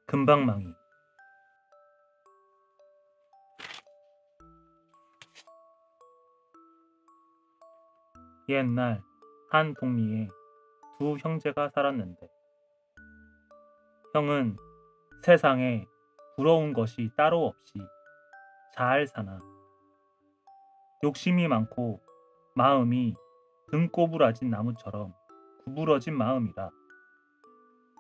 금방망이. 옛날 한 동리에 두 형제가 살았는데, 형은 세상에 부러운 것이 따로 없이 잘 사나 욕심이 많고 마음이 등꼬부라진 나무처럼 구부러진 마음이라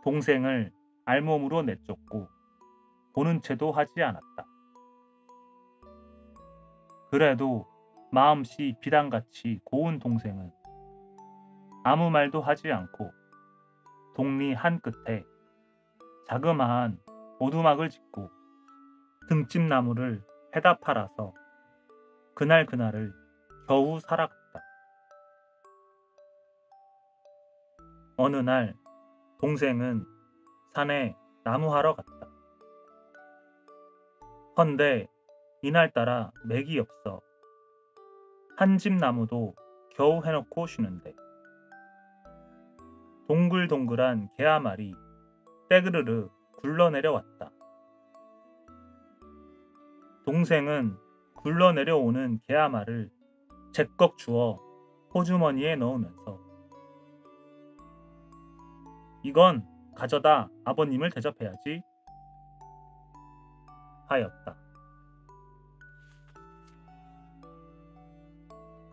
동생을 알몸으로 내쫓고 보는 채도 하지 않았다. 그래도 마음씨 비단같이 고운 동생은 아무 말도 하지 않고 동리 한 끝에 자그마한 오두막을 짓고 등짐나무를 해다 팔아서 그날을 겨우 살아갔다. 어느 날 동생은 산에 나무하러 갔다. 헌데 이날따라 맥이 없어 한 집 나무도 겨우 해놓고 쉬는데 동글동글한 개 한 마리 떼그르르 굴러내려왔다. 동생은 굴러내려오는 개 한 마리를 제꺽 주워 호주머니에 넣으면서 이건 가져다 아버님을 대접해야지 하였다.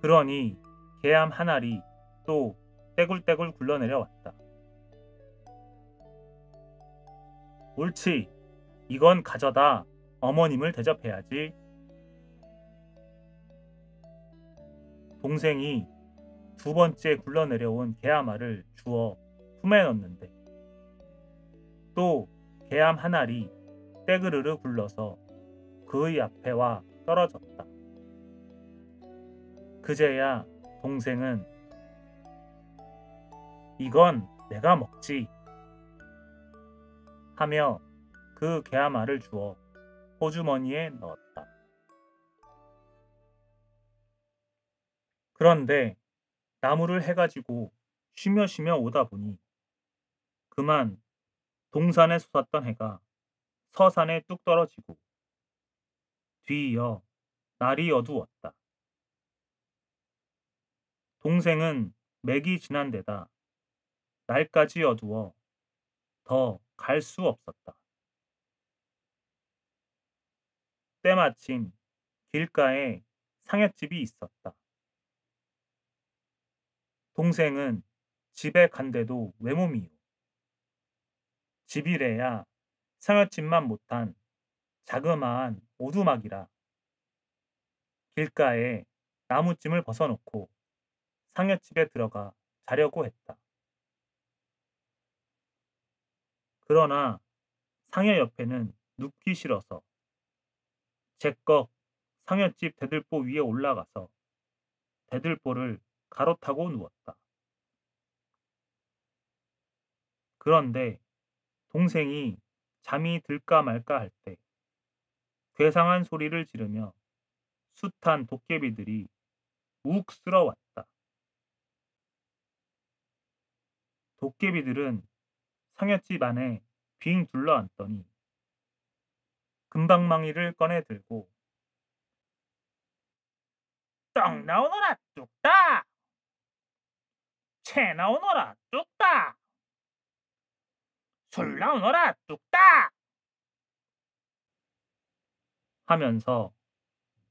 그러니 개암 한 알이 또 떼굴떼굴 굴러내려왔다. 옳지, 이건 가져다 어머님을 대접해야지. 동생이 두 번째 굴러내려온 개암알을 주워 품에 넣는데 또 개암 한 알이 떼그르르 굴러서 그의 앞에 와 떨어졌다. 그제야 동생은 이건 내가 먹지 하며 그 개암알을 주워 호주머니에 넣었다. 그런데 나무를 해가지고 쉬며 오다 보니 그만 동산에 솟았던 해가 서산에 뚝 떨어지고 뒤이어 날이 어두웠다. 동생은 맥이 지난 데다 날까지 어두워 더 갈 수 없었다. 때마침 길가에 상랫집이 있었다. 동생은 집에 간데도 외몸이요. 집이래야 상여집만 못한 자그마한 오두막이라 길가에 나무찜을 벗어놓고 상여집에 들어가 자려고 했다. 그러나 상여 옆에는 눕기 싫어서 제꺽 상여집 대들보 위에 올라가서 대들보를 가로타고 누웠다. 그런데 동생이 잠이 들까 말까 할 때 괴상한 소리를 지르며 숱한 도깨비들이 욱 쓸어왔다. 도깨비들은 상여집 안에 빙 둘러앉더니 금방망이를 꺼내 들고 떡 나오너라 뚝딱! 채 나오너라 뚝딱! 술 나오너라 뚝딱! 하면서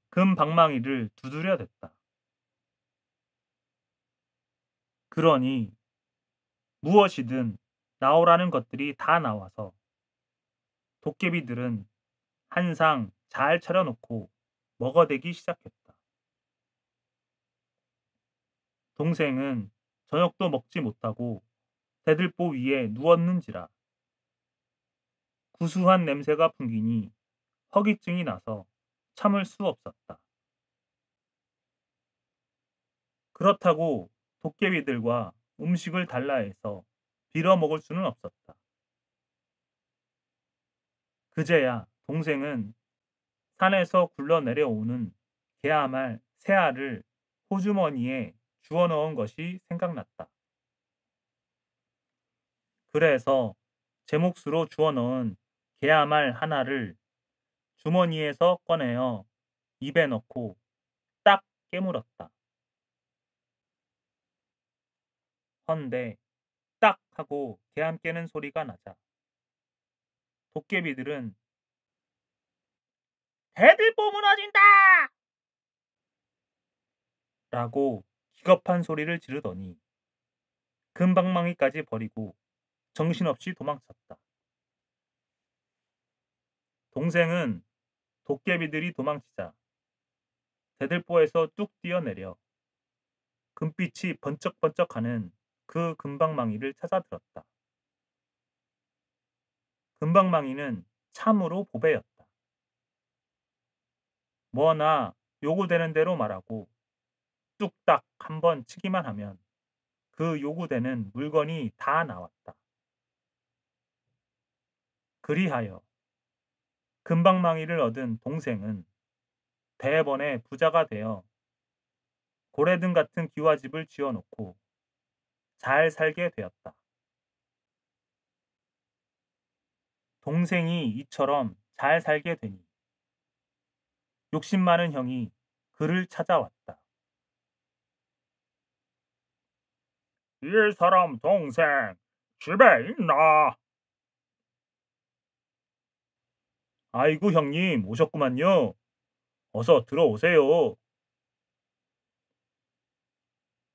금방망이를 두드려 댔다. 그러니 무엇이든 나오라는 것들이 다 나와서 도깨비들은 한 상 잘 차려놓고 먹어대기 시작했다. 동생은 저녁도 먹지 못하고 대들보 위에 누웠는지라 구수한 냄새가 풍기니 허기증이 나서 참을 수 없었다. 그렇다고 도깨비들과 음식을 달라 해서 빌어먹을 수는 없었다. 그제야 동생은 산에서 굴러내려오는 개아말 새 알을 호주머니에 주워 넣은 것이 생각났다. 그래서 제 몫으로 주워 넣은 개아말 하나를 주머니에서 꺼내어 입에 넣고 딱 깨물었다. 헌데 딱 하고 개암 깨는 소리가 나자 도깨비들은 대들보 무너진다! 라고 기겁한 소리를 지르더니 금방망이까지 버리고 정신없이 도망쳤다. 동생은 도깨비들이 도망치자 대들보에서 뚝 뛰어내려 금빛이 번쩍번쩍하는 그 금방망이를 찾아들었다. 금방망이는 참으로 보배였다. 뭐나 요구되는 대로 말하고 뚝딱 한번 치기만 하면 그 요구되는 물건이 다 나왔다. 그리하여 금방망이를 얻은 동생은 대번에 부자가 되어 고래등 같은 기와집을 지어놓고 잘 살게 되었다. 동생이 이처럼 잘 살게 되니 욕심 많은 형이 그를 찾아왔다. 이 사람 동생 집에 있나? 아이고 형님 오셨구만요. 어서 들어오세요.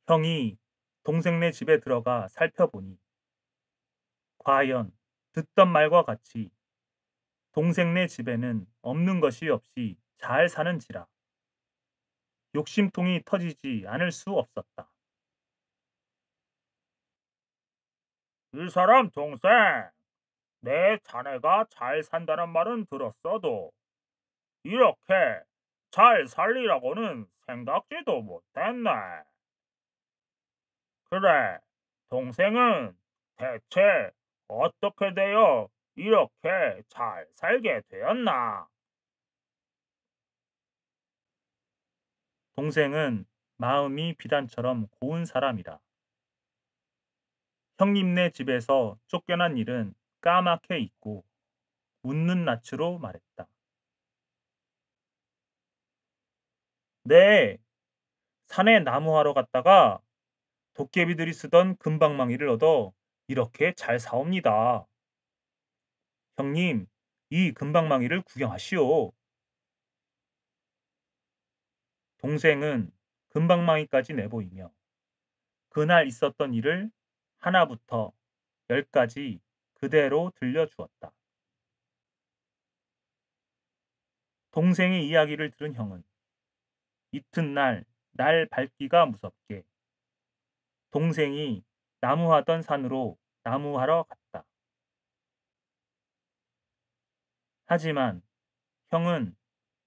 형이 동생네 집에 들어가 살펴보니 과연 듣던 말과 같이 동생네 집에는 없는 것이 없이 잘 사는지라 욕심통이 터지지 않을 수 없었다. 이 사람 동생, 내 자네가 잘 산다는 말은 들었어도 이렇게 잘 살리라고는 생각지도 못했네. 그래, 동생은 대체 어떻게 되어 이렇게 잘 살게 되었나? 동생은 마음이 비단처럼 고운 사람이라. 형님네 집에서 쫓겨난 일은 까맣게 잊고 웃는 낯으로 말했다. 네, 산에 나무하러 갔다가 도깨비들이 쓰던 금방망이를 얻어 이렇게 잘 사옵니다. 형님, 이 금방망이를 구경하시오. 동생은 금방망이까지 내보이며 그날 있었던 일을 하나부터 열까지 그대로 들려주었다. 동생의 이야기를 들은 형은 이튿날 날 밝기가 무섭게 동생이 나무하던 산으로 나무하러 갔다. 하지만 형은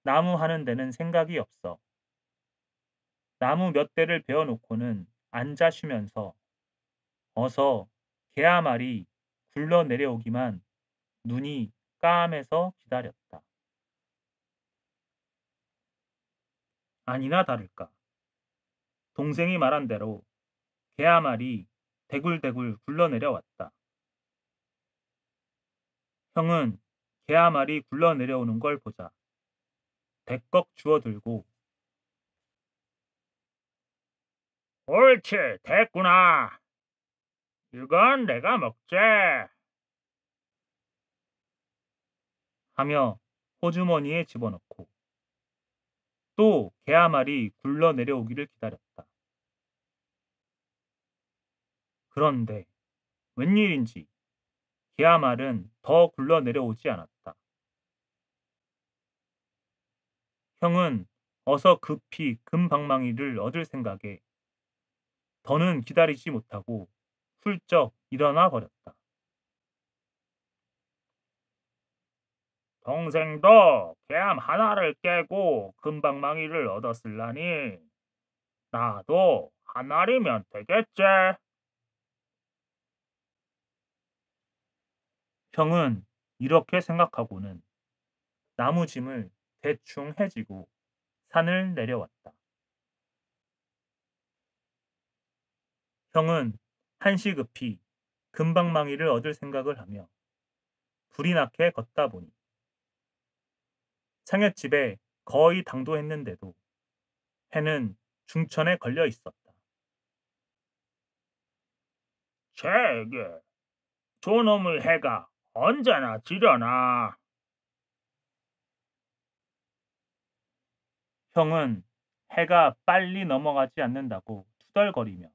나무하는 데는 생각이 없어 나무 몇 대를 베어놓고는 앉아 쉬면서 어서 개아말이 굴러 내려오기만 눈이 까매서 기다렸다. 아니나 다를까. 동생이 말한 대로 개아말이 대굴대굴 굴러 내려왔다. 형은 개아말이 굴러 내려오는 걸 보자 대꺽 주워들고 옳지 됐구나. 이건 내가 먹재 하며 호주머니에 집어넣고 또 개아말이 굴러 내려오기를 기다렸다. 그런데 웬일인지 개아말은 더 굴러 내려오지 않았다. 형은 어서 급히 금방망이를 얻을 생각에 더는 기다리지 못하고 훌쩍 일어나 버렸다. 동생도 개암 하나를 깨고 금방망이를 얻었을라니 나도 하나리면 되겠지. 형은 이렇게 생각하고는 나무짐을 대충 해지고 산을 내려왔다. 형은 한시급히 금방망이를 얻을 생각을 하며 불이 나게 걷다 보니 상랫집에 거의 당도했는데도 해는 중천에 걸려 있었다. 제게 저놈의 해가 언제나 지려나. 형은 해가 빨리 넘어가지 않는다고 투덜거리며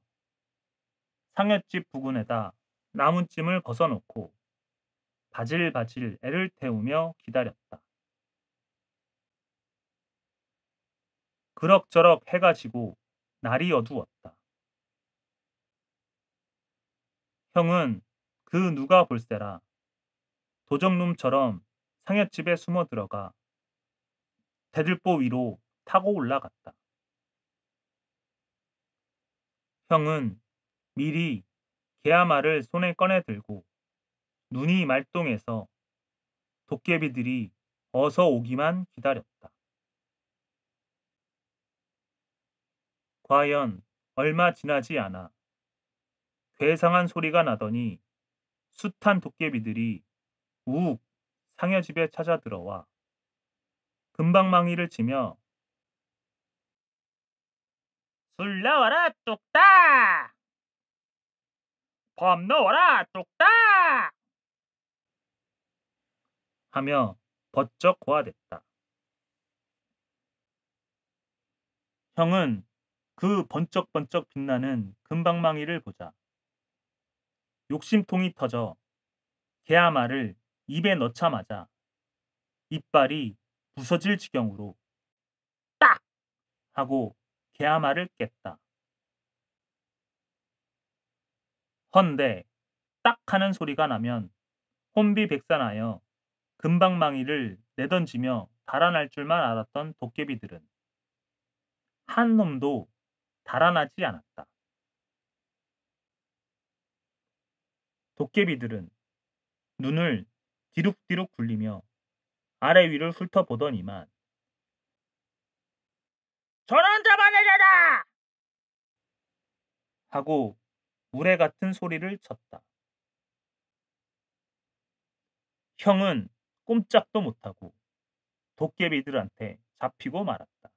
상랫집 부근에다 나뭇짐을 벗어놓고 바질바질 애를 태우며 기다렸다. 그럭저럭 해가 지고 날이 어두웠다. 형은 그 누가 볼세라 도적놈처럼 상랫집에 숨어 들어가 대들보 위로 타고 올라갔다. 형은 미리 개아말을 손에 꺼내 들고 눈이 말똥해서 도깨비들이 어서 오기만 기다렸다. 과연 얼마 지나지 않아 괴상한 소리가 나더니 숱한 도깨비들이 우욱 상여집에 찾아 들어와 금방망이를 치며 술 나와라 뚝딱! 밥 나와라 뚝딱! 하며 버쩍 고아댔다. 형은 그 번쩍번쩍 빛나는 금방망이를 보자 욕심통이 터져 개아말을 입에 넣자마자 이빨이 부서질 지경으로 딱! 하고 개아말을 깼다. 헌데 딱 하는 소리가 나면 혼비백산하여 금방망이를 내던지며 달아날 줄만 알았던 도깨비들은 한 놈도 달아나지 않았다. 도깨비들은 눈을 디룩디룩 굴리며 아래 위를 훑어보더니만 저런 잡아내려라! 하고 우레 같은 소리를 쳤다. 형은 꼼짝도 못하고 도깨비들한테 잡히고 말았다.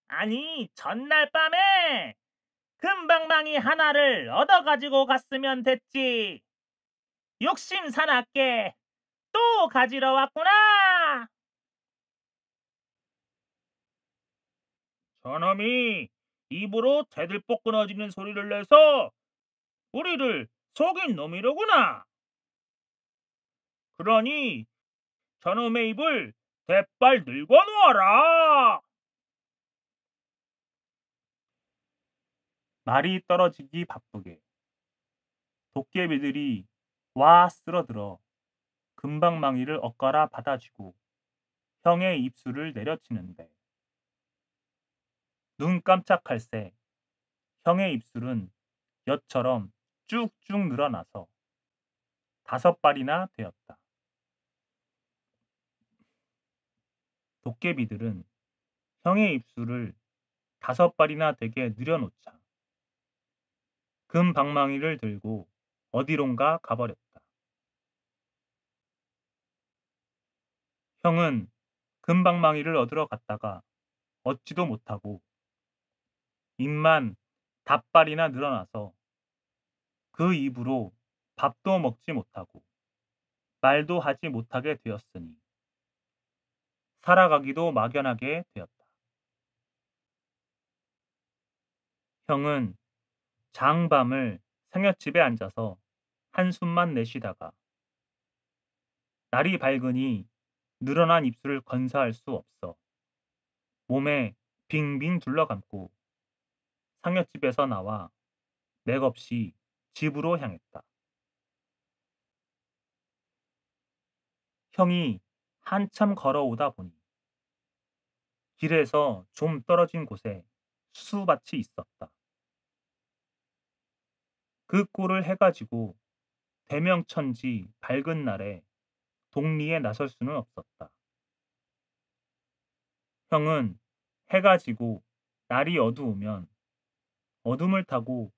아니 전날 밤에 금방망이 하나를 얻어가지고 갔으면 됐지. 욕심 사납게 또 가지러 왔구나. 저놈이 입으로 대들보 끊어지는 소리를 내서 우리를 속인 놈이로구나. 그러니 저놈의 입을 대빨 늙어 놓아라. 말이 떨어지기 바쁘게 도깨비들이 와 쓸어들어 금방망이를 엇갈아 받아쥐고 형의 입술을 내려치는데 눈 깜짝할 새 형의 입술은 엿처럼 쭉쭉 늘어나서 5발이나 되었다. 도깨비들은 형의 입술을 5발이나 되게 늘여놓자 금방망이를 들고 어디론가 가버렸다. 형은 금방망이를 얻으러 갔다가 얻지도 못하고 입만 5발이나 늘어나서 그 입으로 밥도 먹지 못하고 말도 하지 못하게 되었으니 살아가기도 막연하게 되었다. 형은 장밤을 상여집에 앉아서 한숨만 내쉬다가 날이 밝으니 늘어난 입술을 건사할 수 없어 몸에 빙빙 둘러감고 상여집에서 나와 맥없이 집으로 향했다. 형이 한참 걸어오다 보니 길에서 좀 떨어진 곳에 수수밭이 있었다. 그 꼴을 해가지고 대명천지 밝은 날에 동리에 나설 수는 없었다. 형은 해가 지고 날이 어두우면 어둠을 타고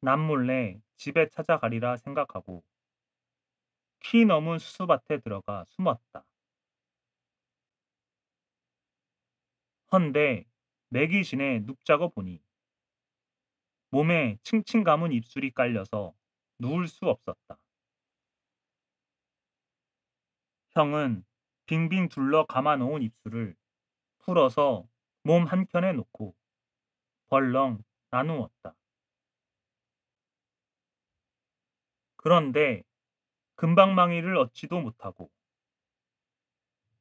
남몰래 집에 찾아가리라 생각하고 키 넘은 수수밭에 들어가 숨었다. 헌데 내기신에 눕자고 보니 몸에 칭칭 감은 입술이 깔려서 누울 수 없었다. 형은 빙빙 둘러 감아놓은 입술을 풀어서 몸 한켠에 놓고 벌렁 나누었다. 그런데 금방망이를 얻지도 못하고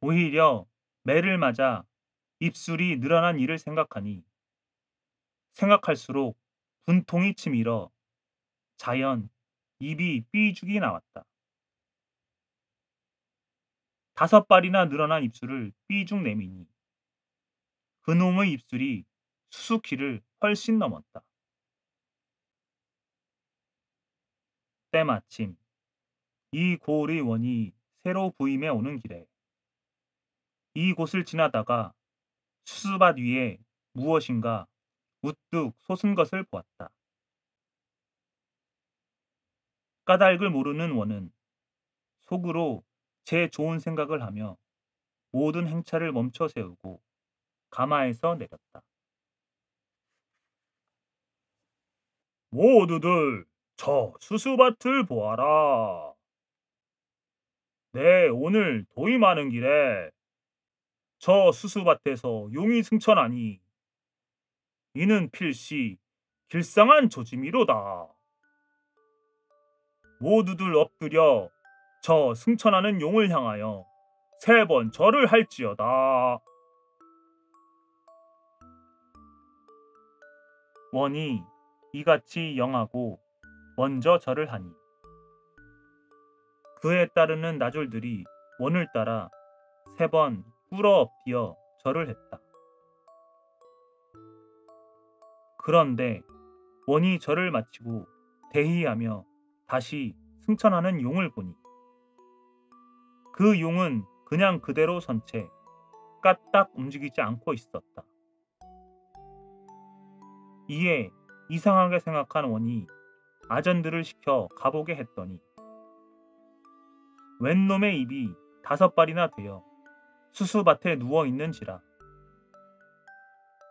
오히려 매를 맞아 입술이 늘어난 일을 생각하니 생각할수록 분통이 치밀어 자연 입이 삐죽이 나왔다. 5발이나 늘어난 입술을 삐죽 내미니 그놈의 입술이 수수키를 훨씬 넘었다. 때마침 이 고을의 원이 새로 부임해 오는 길에 이곳을 지나다가 수수밭 위에 무엇인가 우뚝 솟은 것을 보았다. 까닭을 모르는 원은 속으로 제 좋은 생각을 하며 모든 행차를 멈춰 세우고 가마에서 내렸다. 모두들 저 수수밭을 보아라. 네, 오늘 도임하는 길에 저 수수밭에서 용이 승천하니 이는 필시 길상한 조짐이로다. 모두들 엎드려 저 승천하는 용을 향하여 3번 절을 할지어다. 원이 이같이 영하고 먼저 절을 하니 그에 따르는 나졸들이 원을 따라 3번 꿇어 엎드려 절을 했다. 그런데 원이 절을 마치고 대희하며 다시 승천하는 용을 보니 그 용은 그냥 그대로 선 채 까딱 움직이지 않고 있었다. 이에 이상하게 생각한 원이 아전들을 시켜 가보게 했더니 웬 놈의 입이 5발이나 되어 수수밭에 누워있는지라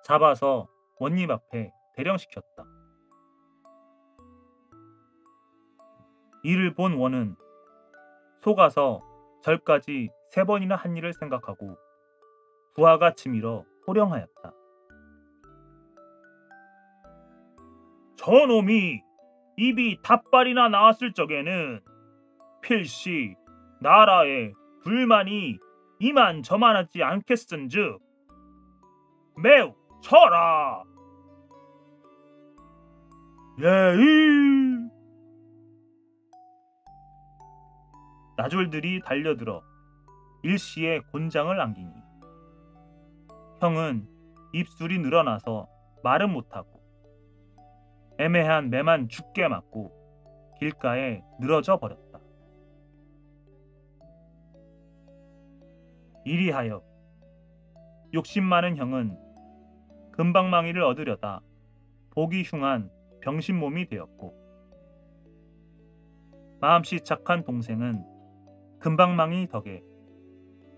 잡아서 원님 앞에 대령시켰다. 이를 본 원은 속아서 절까지 3번이나 한 일을 생각하고 부하가 치밀어 호령하였다. 저놈이 입이 5발이나 나왔을 적에는 필시 나라에 불만이 이만저만하지 않겠은즉 매우 쳐라. 예이. 나졸들이 달려들어 일시에 곤장을 안기니 형은 입술이 늘어나서 말은 못하고 애매한 매만 죽게 맞고 길가에 늘어져 버렸다. 이리하여 욕심 많은 형은 금방망이를 얻으려다 보기 흉한 병신 몸이 되었고 마음씨 착한 동생은 금방망이 덕에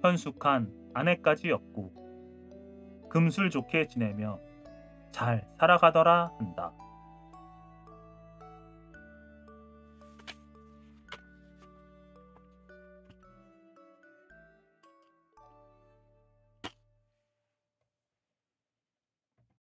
현숙한 아내까지 얻고 금술 좋게 지내며 잘 살아가더라 한다.